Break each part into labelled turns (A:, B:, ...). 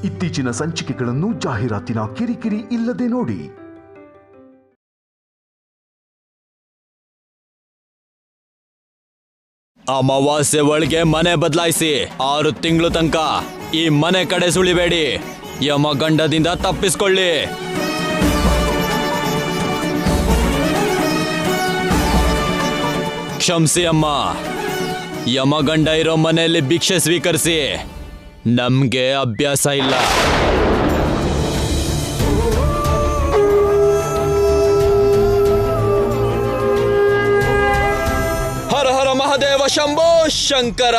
A: ಇತ್ತೀಚಿನ ಸಂಚಿಕೆಗಳನ್ನು ಜಾಹೀರಾತಿನ ಕಿರಿಕಿರಿ ಇಲ್ಲದೆ ನೋಡಿ.
B: ಅಮಾವಾಸ್ಯೆ ಒಳಗೆ ಮನೆ ಬದಲಾಯಿಸಿ 6 ತಿಂಗಳು ತನಕ ಈ ಮನೆ ಕಡೆ ಸುಳಿಬೇಡಿ. ಯಮಗಂಡದಿಂದ ತಪ್ಪಿಸ್ಕೊಳ್ಳಿ. ಕ್ಷಮಿಸಿ ಅಮ್ಮ. ಯಮಗಂಡ ಇರೋ ಮನೆಯಲ್ಲಿ ಭಿಕ್ಷೆ ಸ್ವೀಕರಿಸಿ. ನಮ್ಗೆ ಅಭ್ಯಾಸ ಇಲ್ಲ. ಹರ ಹರ ಮಹಾದೇವ ಶಂಭೋ ಶಂಕರ.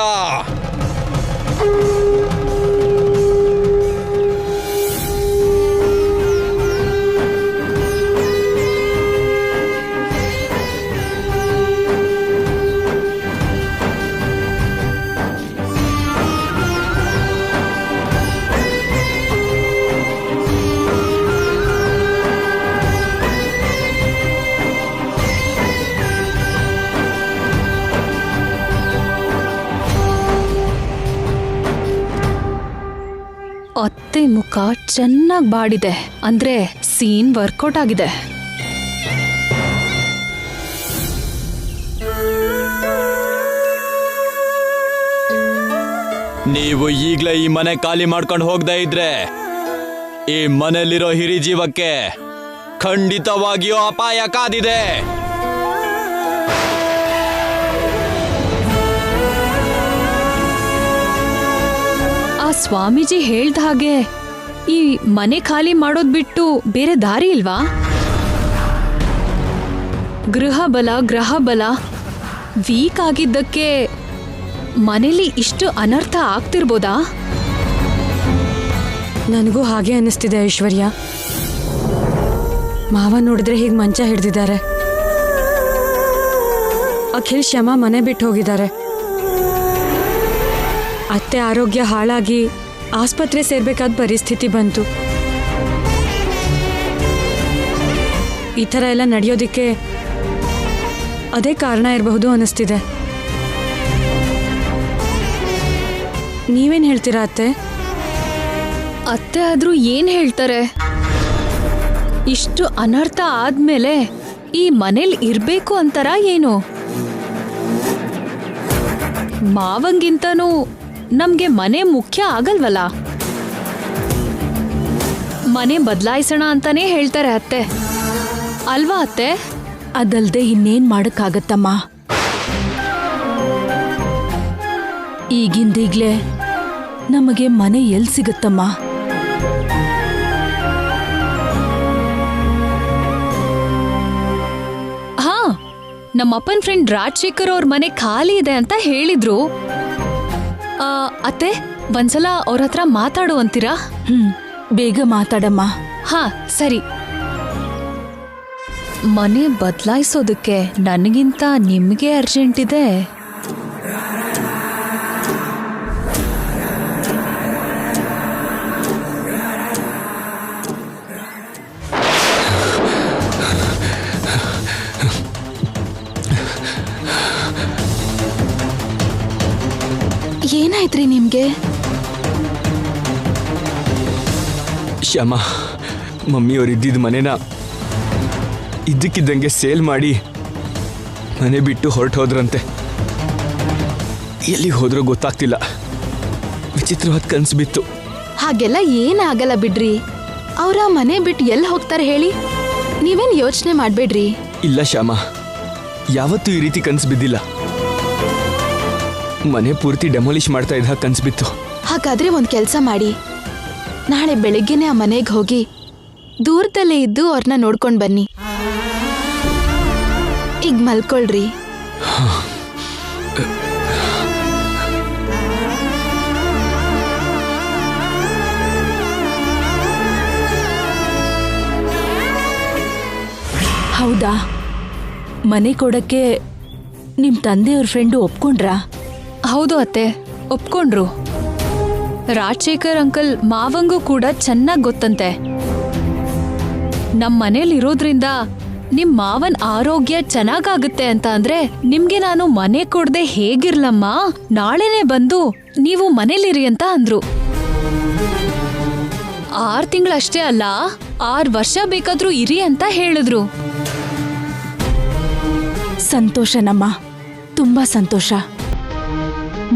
C: ಅತ್ತೆ ಮುಖ ಚೆನ್ನಾಗಿ ಬಾಡಿದೆ, ಅಂದ್ರೆ ಸೀನ್ ವರ್ಕೌಟ್ ಆಗಿದೆ.
B: ನೀವು ಈಗ್ಲೇ ಈ ಮನೆ ಖಾಲಿ ಮಾಡ್ಕೊಂಡು ಹೋಗದೆ ಇದ್ರೆ ಈ ಮನೆಯಲ್ಲಿರೋ ಹಿರಿ ಜೀವಕ್ಕೆ ಖಂಡಿತವಾಗಿಯೂ ಅಪಾಯ ಕಾದಿದೆ.
C: ಆ ಸ್ವಾಮೀಜಿ ಹೇಳ್ದ ಹಾಗೆ ಈ ಮನೆ ಖಾಲಿ ಮಾಡೋದ್ ಬಿಟ್ಟು ಬೇರೆ ದಾರಿ ಇಲ್ವಾ? ಗ್ರಹ ಬಲ ವೀಕ್ ಆಗಿದ್ದಕ್ಕೆ ಮನೇಲಿ ಇಷ್ಟು ಅನರ್ಥ ಆಗ್ತಿರ್ಬೋದಾ?
D: ನನಗೂ ಹಾಗೆ ಅನ್ನಿಸ್ತಿದೆ ಐಶ್ವರ್ಯ. ಮಾವ ನೋಡಿದ್ರೆ ಹೀಗೆ ಮಂಚ ಹಿಡ್ದಿದ್ದಾರೆ. ಅಖಿಲ್ ಶ್ಯಾಮ ಮನೆ ಬಿಟ್ಟು ಹೋಗಿದ್ದಾರೆ. ಅತ್ತೆ ಆರೋಗ್ಯ ಹಾಳಾಗಿ ಆಸ್ಪತ್ರೆ ಸೇರ್ಬೇಕಾದ ಪರಿಸ್ಥಿತಿ ಬಂತು. ಈ ಥರ ಎಲ್ಲ ನಡೆಯೋದಿಕ್ಕೆ ಅದೇ ಕಾರಣ ಇರಬಹುದು ಅನ್ನಿಸ್ತಿದೆ. ನೀವೇನು ಹೇಳ್ತೀರಾ ಅತ್ತೆ?
C: ಅತ್ತೆ ಆದ್ರೂ ಏನ್ ಹೇಳ್ತಾರೆ? ಇಷ್ಟು ಅನರ್ಥ ಆದ್ಮೇಲೆ ಈ ಮನೇಲಿ ಇರ್ಬೇಕು ಅಂತಾರ ಏನು? ಮಾವಂಗಿಂತನೂ ನಮ್ಗೆ ಮನೆ ಮುಖ್ಯ ಆಗಲ್ವಲ್ಲ. ಮನೆ ಬದಲಾಯಿಸೋಣ ಅಂತಾನೆ ಹೇಳ್ತಾರೆ ಅತ್ತೆ, ಅಲ್ವಾ ಅತ್ತೆ?
E: ಅದಲ್ದೆ ಇನ್ನೇನ್ ಮಾಡಕ್ಕಾಗತ್ತಮ್ಮ. ಈಗಿಂದೀಗ್ಲೇ ನಮಗೆ ಮನೆ ಎಲ್ ಸಿಗತ್ತಮ್ಮ?
C: ಹಾ, ನಮ್ಮಪ್ಪನ ಫ್ರೆಂಡ್ ರಾಜಶೇಖರ್ ಅವ್ರ ಮನೆ ಖಾಲಿ ಇದೆ ಅಂತ ಹೇಳಿದ್ರು. ಅತ್ತೆ, ಒಂದ್ಸಲ ಅವ್ರ ಹತ್ರ ಮಾತಾಡು ಅಂತೀರಾ?
E: ಬೇಗ ಮಾತಾಡಮ್ಮ.
C: ಹಾ ಸರಿ. ಮನೆ ಬದಲಾಯಿಸೋದಕ್ಕೆ ನನಗಿಂತ ನಿಮ್ಗೆ ಅರ್ಜೆಂಟ್ ಇದೆ.
E: ಏನಾಯ್ತ್ರಿ ನಿಮ್ಗೆ?
F: ಶ್ಯಾಮ, ಮಮ್ಮಿಯವ್ರು ಇದ್ದಿದ್ದ ಮನೆನ ಇದ್ದಕ್ಕಿದ್ದಂಗೆ ಸೇಲ್ ಮಾಡಿ ಮನೆ ಬಿಟ್ಟು ಹೊರಟು ಹೋದ್ರಂತೆ. ಎಲ್ಲಿಗೆ ಹೋದ್ರೋ ಗೊತ್ತಾಗ್ತಿಲ್ಲ. ವಿಚಿತ್ರವಾದ ಕನ್ಸು ಬಿತ್ತು.
E: ಹಾಗೆಲ್ಲ ಏನಾಗಲ್ಲ ಬಿಡ್ರಿ. ಅವ್ರ ಮನೆ ಬಿಟ್ಟು ಎಲ್ಲಿ ಹೋಗ್ತಾರೆ ಹೇಳಿ? ನೀವೇನ್ ಯೋಚನೆ ಮಾಡ್ಬೇಡ್ರಿ.
F: ಇಲ್ಲ ಶ್ಯಾಮ, ಯಾವತ್ತೂ ಈ ರೀತಿ ಕನ್ಸು ಬಿದ್ದಿಲ್ಲ. ಮನೆ ಪೂರ್ತಿ ಡೆಮಾಲಿಷ್ ಮಾಡ್ತಾ ಇದ್ದ ಕನ್ಸು ಬಿತ್ತು.
E: ಹಾಗಾದ್ರೆ ಒಂದ್ ಕೆಲ್ಸ ಮಾಡಿ, ನಾಳೆ ಬೆಳಿಗ್ಗೆನೆ ಆ ಮನೆಗೆ ಹೋಗಿ ದೂರದಲ್ಲೇ ಇದ್ದು ಅವ್ರನ್ನ ನೋಡ್ಕೊಂಡ್ ಬನ್ನಿ. ಈಗ ಮಲ್ಕೊಳ್ರಿ. ಹೌದಾ? ಮನೆ ಕೊಡಕ್ಕೆ ನಿಮ್ ತಂದೆಯವ್ರ ಫ್ರೆಂಡು ಒಪ್ಕೊಂಡ್ರಾ?
C: ಹೌದು ಅತ್ತೆ, ಒಪ್ಕೊಂಡ್ರು. ರಾಜಶೇಖರ್ ಅಂಕಲ್ ಮಾವಂಗೂ ಕೂಡ ಚೆನ್ನಾಗ್ ಗೊತ್ತಂತೆ. ನಮ್ ಮನೇಲಿರೋದ್ರಿಂದ ನಿಮ್ ಮಾವನ್ ಆರೋಗ್ಯ ಚೆನ್ನಾಗಾಗುತ್ತೆ ಅಂತ ಅಂದ್ರೆ ನಿಮ್ಗೆ ನಾನು ಮನೆ ಕೊಡದೆ ಹೇಗಿರ್ಲಮ್ಮ, ನಾಳೆನೆ ಬಂದು ನೀವು ಮನೇಲಿರಿ ಅಂತ ಅಂದ್ರು. 6 ತಿಂಗಳಷ್ಟೇ ಅಲ್ಲ 6 ವರ್ಷ ಬೇಕಾದ್ರೂ ಇರಿ ಅಂತ ಹೇಳಿದ್ರು.
G: ಸಂತೋಷನಮ್ಮ, ತುಂಬಾ ಸಂತೋಷ.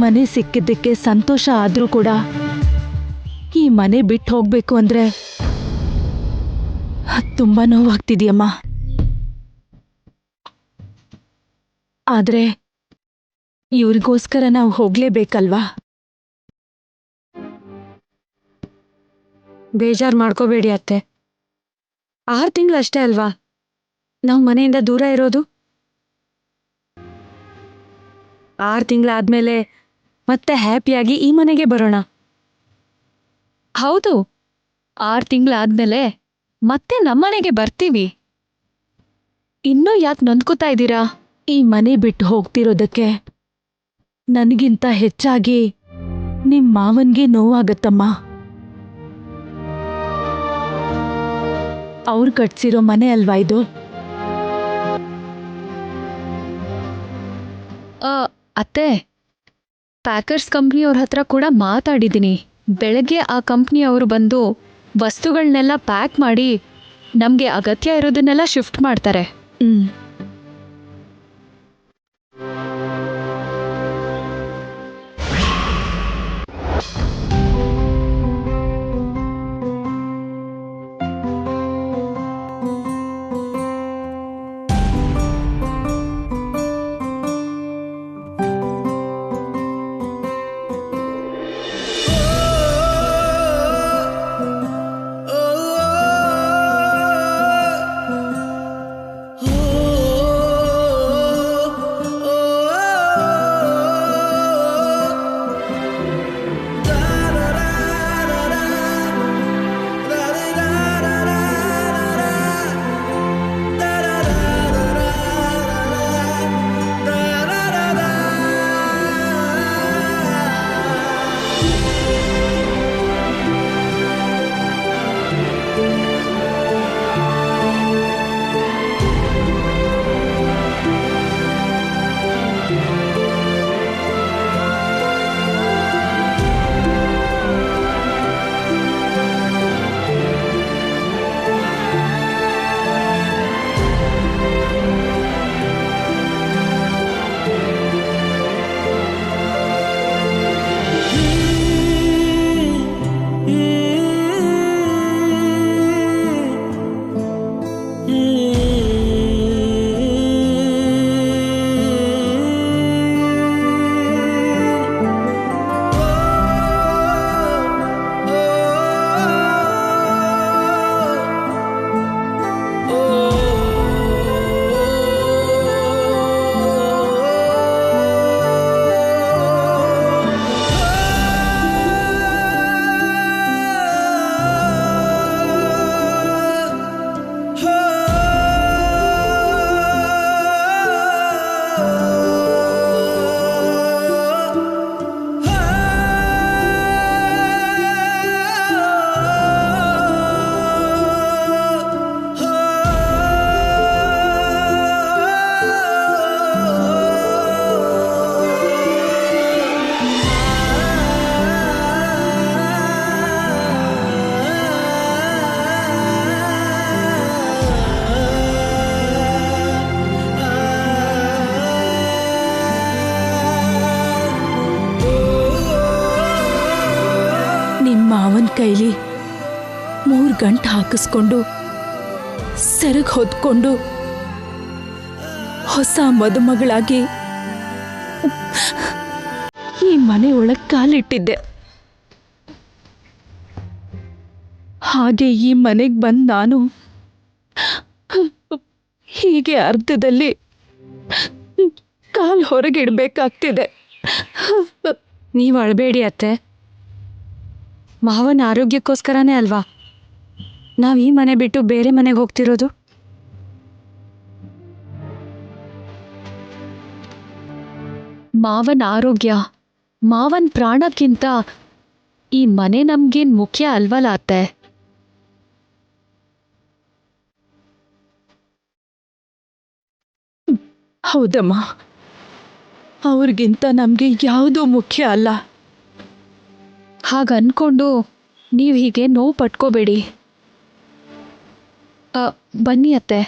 G: ಮನೆ ಸಿಕ್ಕಿದ್ದಕ್ಕೆ ಸಂತೋಷ ಆದ್ರೂ ಕೂಡ ಈ ಮನೆ ಬಿಟ್ಟು ಹೋಗ್ಬೇಕು ಅಂದ್ರೆ ತುಂಬಾ ನೋವಾಗ್ತಿದ್ಯಮ್ಮ. ಆದ್ರೆ ಇವ್ರಿಗೋಸ್ಕರ ನಾವು ಹೋಗ್ಲೇಬೇಕಲ್ವಾ?
D: ಬೇಜಾರು ಮಾಡ್ಕೋಬೇಡಿ ಅತ್ತೆ. 6 ತಿಂಗಳಷ್ಟೇ ಅಲ್ವಾ ನಾವು ಮನೆಯಿಂದ ದೂರ ಇರೋದು. 6 ತಿಂಗಳಾದ್ಮೇಲೆ ಮತ್ತೆ ಹ್ಯಾಪಿಯಾಗಿ ಈ ಮನೆಗೆ ಬರೋಣ.
C: ಹೌದು, 6 ತಿಂಗಳಾದ್ಮೇಲೆ ಮತ್ತೆ ನಮ್ಮನೆಗೆ ಬರ್ತೀವಿ. ಇನ್ನೂ ಯಾಕೆ ನೊಂದ್ಕೋತಾ ಇದ್ದೀರಾ?
G: ಈ ಮನೆ ಬಿಟ್ಟು ಹೋಗ್ತಿರೋದಕ್ಕೆ ನನಗಿಂತ ಹೆಚ್ಚಾಗಿ ನಿಮ್ ಮಾವನ್ಗೆ ನೋವಾಗತ್ತಮ್ಮ. ಅವ್ರು ಕಟ್ಸಿರೋ ಮನೆ ಅಲ್ವಾ ಇದು?
C: ಅತ್ತೆ, ಪ್ಯಾಕರ್ಸ್ ಕಂಪ್ನಿಯವ್ರ ಹತ್ರ ಕೂಡ ಮಾತಾಡಿದ್ದೀನಿ. ಬೆಳಗ್ಗೆ ಆ ಕಂಪ್ನಿಯವರು ಬಂದು ವಸ್ತುಗಳನ್ನೆಲ್ಲ ಪ್ಯಾಕ್ ಮಾಡಿ ನಮಗೆ ಅಗತ್ಯ ಇರೋದನ್ನೆಲ್ಲ ಶಿಫ್ಟ್ ಮಾಡ್ತಾರೆ.
G: ಮಾವನ್ ಕೈಲಿ 3 ಗಂಟೆ ಹಾಕಿಸ್ಕೊಂಡು ಸೆರಗ್ ಹೊದ್ಕೊಂಡು ಹೊಸ ಮದುಮಗಳಾಗಿ ಈ ಮನೆ ಒಳಗ್ ಕಾಲಿಟ್ಟಿದ್ದೆ. ಹಾಗೆ ಈ ಮನೆಗೆ ಬಂದು ನಾನು ಹೀಗೆ ಅರ್ಧದಲ್ಲಿ ಕಾಲ್ ಹೊರಗಿಡ್ಬೇಕಾಗ್ತಿದೆ.
D: ನೀವು ಅಳಬೇಡಿ ಅತ್ತೆ. ಮಾವನ ಆರೋಗ್ಯಕ್ಕೋಸ್ಕರನೇ ಅಲ್ವಾ ನಾವು ಈ ಮನೆ ಬಿಟ್ಟು ಬೇರೆ ಮನೆಗೆ ಹೋಗ್ತಿರೋದು.
C: ಮಾವನ್ ಆರೋಗ್ಯ, ಮಾವನ್ ಪ್ರಾಣಕ್ಕಿಂತ ಈ ಮನೆ ನಮ್ಗೇನ್ ಮುಖ್ಯ ಅಲ್ವಲ್ಲ ಅತ್ತೆ.
G: ಹೌದಮ್ಮ, ಅವ್ರಿಗಿಂತ ನಮ್ಗೆ ಯಾವುದೂ ಮುಖ್ಯ ಅಲ್ಲ.
C: ಹಾಗನ್ಕೊಂಡು ನೀವು ಹೀಗೆ ನೋವು ಪಟ್ಕೋಬೇಡಿ. ಬನ್ನಿ ಅತ್ತೆ.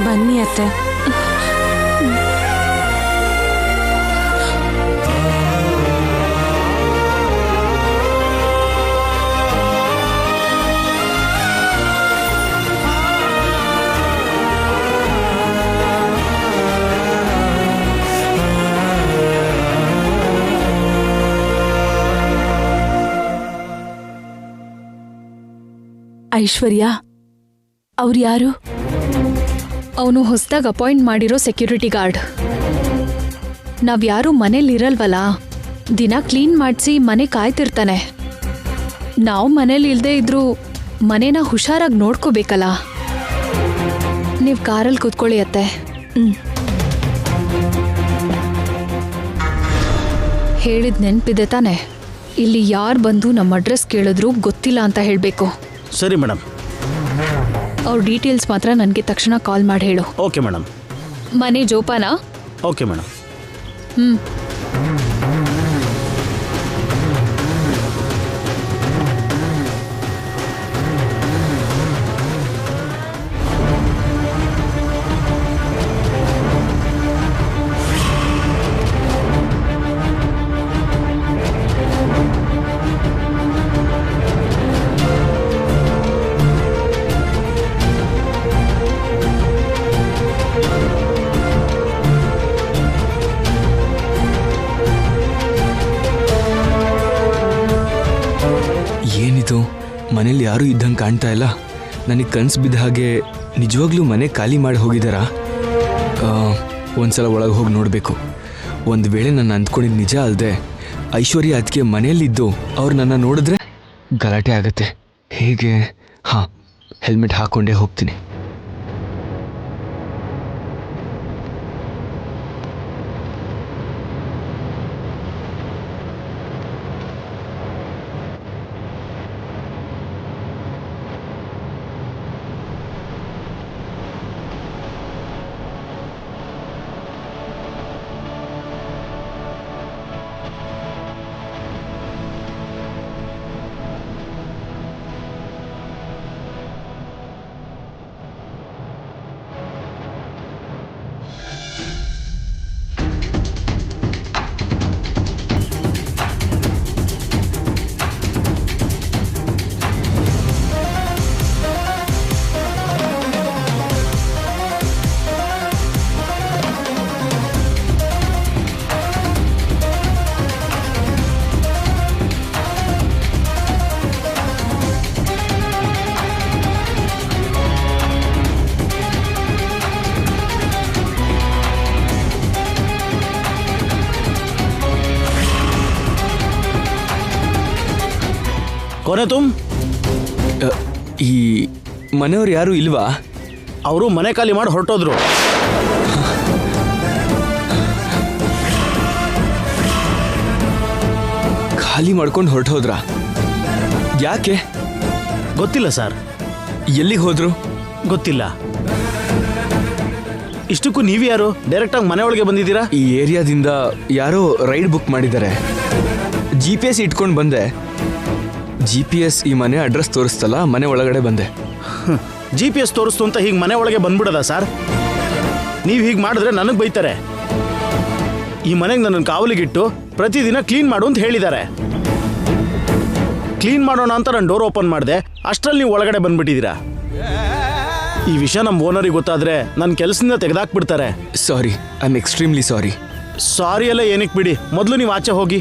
D: ಬನ್ನಿ ಅತ್ತೆ.
E: ಐಶ್ವರ್ಯ, ಅವ್ರು ಯಾರು?
C: ಅವನು ಹೊಸದಾಗಿ ಅಪಾಯಿಂಟ್ ಮಾಡಿರೋ ಸೆಕ್ಯೂರಿಟಿ ಗಾರ್ಡ್. ನಾವ್ಯಾರೂ ಮನೇಲಿರಲ್ವಲ್ಲ, ದಿನ ಕ್ಲೀನ್ ಮಾಡಿಸಿ ಮನೆ ಕಾಯ್ತಿರ್ತಾನೆ. ನಾವು ಮನೇಲಿ ಇಲ್ಲದೆ ಇದ್ರೂ ಮನೇನ ಹುಷಾರಾಗಿ ನೋಡ್ಕೋಬೇಕಲ್ಲ. ನೀವು ಕಾರಲ್ಲಿ ಕೂತ್ಕೊಳ್ಳಿ ಅತ್ತೆ. ಹೇಳಿದ ನೆನಪಿದೆ ತಾನೆ? ಇಲ್ಲಿ ಯಾರು ಬಂದು ನಮ್ಮ ಅಡ್ರೆಸ್ ಕೇಳಿದ್ರು ಗೊತ್ತಿಲ್ಲ ಅಂತ ಹೇಳಬೇಕು.
H: ಸರಿ ಮೇಡಮ್.
C: ಅವ್ರ ಡೀಟೇಲ್ಸ್ ಮಾತ್ರ ನನಗೆ ತಕ್ಷಣ ಕಾಲ್ ಮಾಡಿ ಹೇಳು.
H: Okay madam.
C: ಮನೆ ಜೋಪಾನ?
H: Okay madam.
F: ಏನಿದು, ಮನೇಲಿ ಯಾರೂ ಇದ್ದಂಗೆ ಕಾಣ್ತಾ ಇಲ್ಲ. ನನಗೆ ಕನ್ಸು ಬಿದ್ದ ಹಾಗೆ ನಿಜವಾಗ್ಲೂ ಮನೆ ಖಾಲಿ ಮಾಡಿ ಹೋಗಿದ್ದಾರಾ? ಒಂದ್ಸಲ ಒಳಗೆ ಹೋಗಿ ನೋಡಬೇಕು. ಒಂದು ವೇಳೆ ನಾನು ಅಂದ್ಕೊಂಡಿದ್ದು ನಿಜ ಅಲ್ಲದೆ ಐಶ್ವರ್ಯ ಅದಕ್ಕೆ ಮನೆಯಲ್ಲಿದ್ದು ಅವ್ರು ನನ್ನ ನೋಡಿದ್ರೆ ಗಲಾಟೆ ಆಗತ್ತೆ. ಹೇಗೆ? ಹಾಂ, ಹೆಲ್ಮೆಟ್ ಹಾಕ್ಕೊಂಡೇ ಹೋಗ್ತೀನಿ.
H: ಕೊನೆ ತುಮ್
F: ಈ ಮನೆಯವ್ರು ಯಾರೂ ಇಲ್ವಾ?
H: ಅವರು ಮನೆ ಖಾಲಿ ಮಾಡಿ ಹೊರಟೋದ್ರು.
F: ಖಾಲಿ ಮಾಡ್ಕೊಂಡು ಹೊರಟೋದ್ರಾ? ಯಾಕೆ?
H: ಗೊತ್ತಿಲ್ಲ ಸರ್.
F: ಎಲ್ಲಿಗೆ ಹೋದ್ರು?
H: ಗೊತ್ತಿಲ್ಲ. ಇಷ್ಟಕ್ಕೂ ನೀವು ಯಾರು? ಡೈರೆಕ್ಟಾಗಿ ಮನೆ ಒಳಗೆ ಬಂದಿದ್ದೀರಾ?
F: ಈ ಏರಿಯಾದಿಂದ ಯಾರೋ ರೈಡ್ ಬುಕ್ ಮಾಡಿದ್ದಾರೆ. GPS ಇಟ್ಕೊಂಡು ಬಂದೆ. GPS ಈ ಮನೆ ಅಡ್ರೆಸ್ ತೋರಿಸ್ತಲ್ಲ, ಮನೆ ಒಳಗಡೆ ಬಂದೆ.
H: GPS ತೋರಿಸ್ತು ಅಂತ ಹೀಗೆ ಮನೆ ಒಳಗೆ ಬಂದ್ಬಿಡೋದಾ ಸರ್? ನೀವು ಹೀಗೆ ಮಾಡಿದ್ರೆ ನನಗೆ ಬೈತಾರೆ. ಈ ಮನೆಗೆ ನನ್ನನ್ನು ಕಾವಲಿಗಿಟ್ಟು ಪ್ರತಿದಿನ ಕ್ಲೀನ್ ಮಾಡು ಅಂತ ಹೇಳಿದ್ದಾರೆ. ಕ್ಲೀನ್ ಮಾಡೋಣ ಅಂತ ನಾನು ಡೋರ್ ಓಪನ್ ಮಾಡಿದೆ, ಅಷ್ಟರಲ್ಲಿ ನೀವು ಒಳಗಡೆ ಬಂದ್ಬಿಟ್ಟಿದ್ದೀರಾ. ಈ ವಿಷಯ ನಮ್ಮ ಓನರಿಗೆ ಗೊತ್ತಾದ್ರೆ ನನ್ನ ಕೆಲಸದಿಂದ ತೆಗೆದಾಕ್ಬಿಡ್ತಾರೆ.
F: ಸಾರಿ, ಐ ಆಮ್ ಎಕ್ಸ್ಟ್ರೀಮ್ಲಿ ಸಾರಿ.
H: ಸಾರಿ ಎಲ್ಲ ಏನಕ್ಕೆ ಬಿಡಿ, ಮೊದಲು ನೀವು ಆಚೆ ಹೋಗಿ.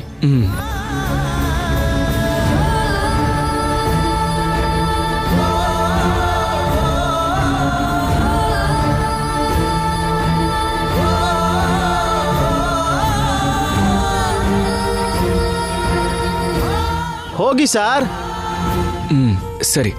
H: ಹೋಗಿ ಸರ್.
F: ಸರಿ.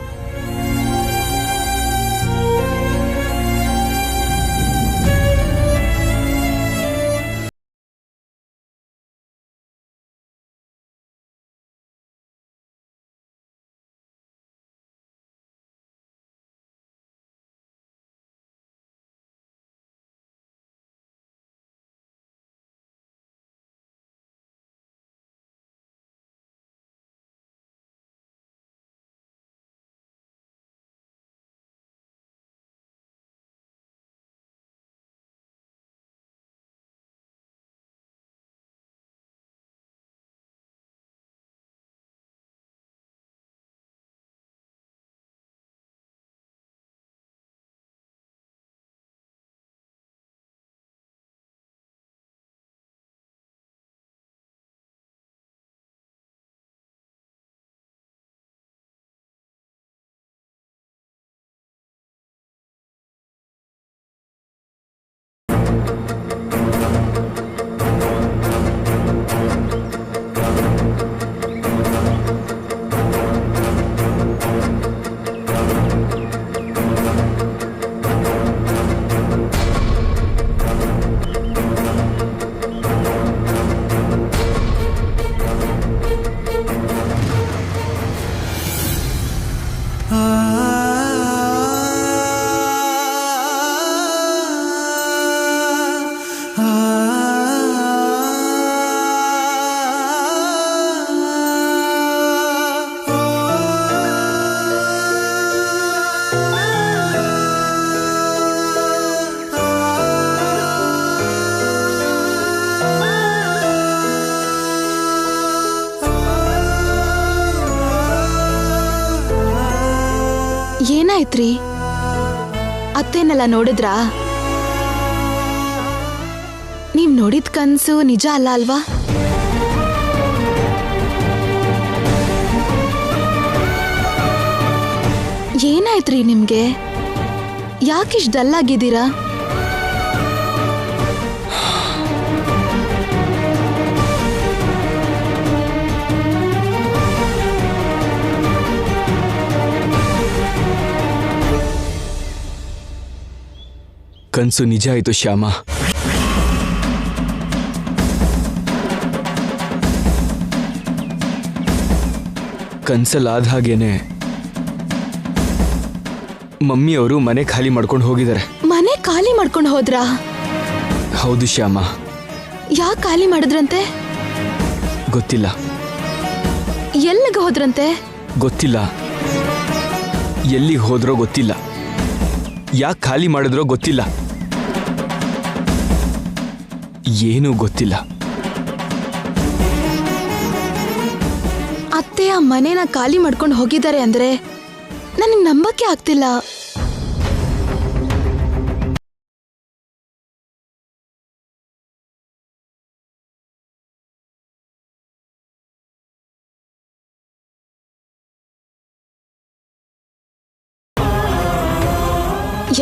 E: ಏನಾಯ್ತ್ರಿ? ಅತ್ತೇನೆಲ್ಲ ನೋಡಿದ್ರಾ? ನೀವ್ ನೋಡಿದ ಕನ್ಸು ನಿಜ ಅಲ್ಲ ಅಲ್ವಾ? ಏನಾಯ್ತ್ರಿ ನಿಮ್ಗೆ? ಯಾಕಿಷ್ಟು ಡಲ್ ಆಗಿದ್ದೀರಾ?
F: ಕನಸು ನಿಜ ಆಯಿತು ಶ್ಯಾಮ. ಕನ್ಸಲ್ಲಾದ ಹಾಗೇನೆ ಮಮ್ಮಿಯವರು ಮನೆ ಖಾಲಿ ಮಾಡ್ಕೊಂಡು ಹೋಗಿದ್ದಾರೆ.
E: ಮನೆ ಖಾಲಿ ಮಾಡ್ಕೊಂಡು ಹೋದ್ರಾ?
F: ಹೌದು ಶ್ಯಾಮ.
E: ಯಾಕೆ ಖಾಲಿ ಮಾಡಿದ್ರಂತೆ?
F: ಗೊತ್ತಿಲ್ಲ.
E: ಎಲ್ಲಿಗೆ ಹೋದ್ರಂತೆ?
F: ಗೊತ್ತಿಲ್ಲ. ಎಲ್ಲಿಗೆ ಹೋದ್ರೋ ಗೊತ್ತಿಲ್ಲ. ಯಾಕೆ ಖಾಲಿ ಮಾಡಿದ್ರೋ ಗೊತ್ತಿಲ್ಲ. ಏನೂ ಗೊತ್ತಿಲ್ಲ.
E: ಅತ್ತೆ ಆ ಮನೇನ ಖಾಲಿ ಮಾಡ್ಕೊಂಡು ಹೋಗಿದ್ದಾರೆ ಅಂದ್ರೆ ನನಗೆ ನಂಬಕ್ಕೆ ಆಗ್ತಿಲ್ಲ.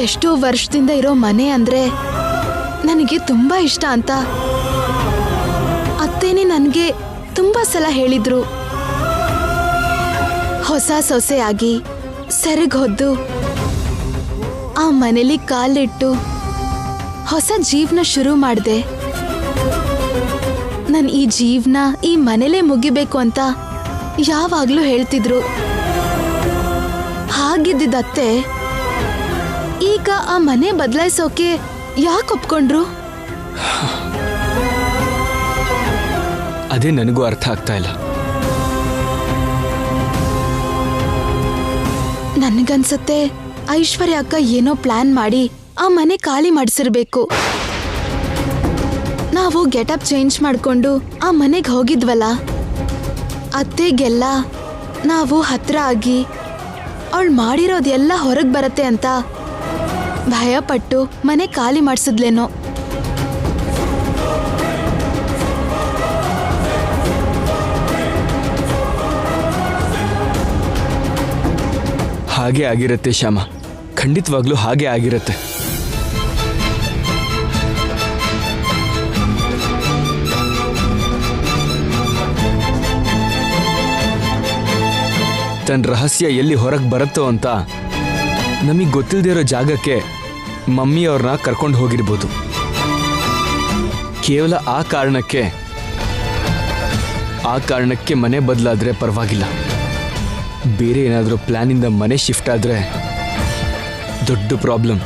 E: ಎಷ್ಟೋ ವರ್ಷದಿಂದ ಇರೋ ಮನೆ ಅಂದ್ರೆ ನನಗೆ ತುಂಬಾ ಇಷ್ಟ ಅಂತ ಅತ್ತೇನೆ ನನಗೆ ತುಂಬಾ ಸಲ ಹೇಳಿದ್ರು. ಹೊಸ ಸೊಸೆಯಾಗಿ ಸೆರಗ್ ಹೊದ್ದು ಆ ಮನೇಲಿ ಕಾಲಿಟ್ಟು ಹೊಸ ಜೀವನ ಶುರು ಮಾಡಿದೆ. ನಾನು ಈ ಜೀವನ ಈ ಮನೇಲೇ ಮುಗಿಬೇಕು ಅಂತ ಯಾವಾಗ್ಲೂ ಹೇಳ್ತಿದ್ರು. ಹಾಗಿದ್ದತ್ತೆ ಈಗ ಆ ಮನೆ ಬದಲಾಯಿಸೋಕೆ ಯಾಕೆ ಒಪ್ಕೊಂಡ್ರು?
F: ಅದೇ ನನಗೂ ಅರ್ಥ ಆಗ್ತಾ ಇಲ್ಲ.
E: ನನಗನ್ಸತ್ತೆ ಐಶ್ವರ್ಯ ಅಕ್ಕ ಏನೋ ಪ್ಲಾನ್ ಮಾಡಿ ಆ ಮನೆ ಖಾಲಿ ಮಾಡಿಸಿರ್ಬೇಕು. ನಾವು ಗೆಟಪ್ ಚೇಂಜ್ ಮಾಡ್ಕೊಂಡು ಆ ಮನೆಗೆ ಹೋಗಿದ್ವಲ್ಲ, ಅತ್ತೆಗೆಲ್ಲ ನಾವು ಹತ್ರ ಆಗಿ ಅವಳು ಮಾಡಿರೋದೆಲ್ಲ ಹೊರಗೆ ಬರತ್ತೆ ಅಂತ ಭಯಪಟ್ಟು ಮನೆ ಖಾಲಿ ಮಾಡಿಸಿದ್ಲೇನೋ.
F: ಹಾಗೆ ಆಗಿರತ್ತೆ ಶ್ಯಾಮ, ಖಂಡಿತವಾಗ್ಲೂ ಹಾಗೆ ಆಗಿರತ್ತೆ. ತನ್ನ ರಹಸ್ಯ ಎಲ್ಲಿ ಹೊರಗೆ ಬರುತ್ತೋ ಅಂತ ನಮಗೆ ಗೊತ್ತಿಲ್ಲದೆ ಇರೋ ಜಾಗಕ್ಕೆ ಮಮ್ಮಿ ಅವ್ರನ್ನ ಕರ್ಕೊಂಡು ಹೋಗಿರ್ಬೋದು. ಕೇವಲ ಆ ಕಾರಣಕ್ಕೆ ಮನೆ ಬದಲಾದ್ರೆ ಪರವಾಗಿಲ್ಲ. ಬೇರೆ ಏನಾದರೂ ಪ್ಲಾನಿಂದ ಮನೆ ಶಿಫ್ಟ್ ಆದರೆ ದೊಡ್ಡ ಪ್ರಾಬ್ಲಮ್.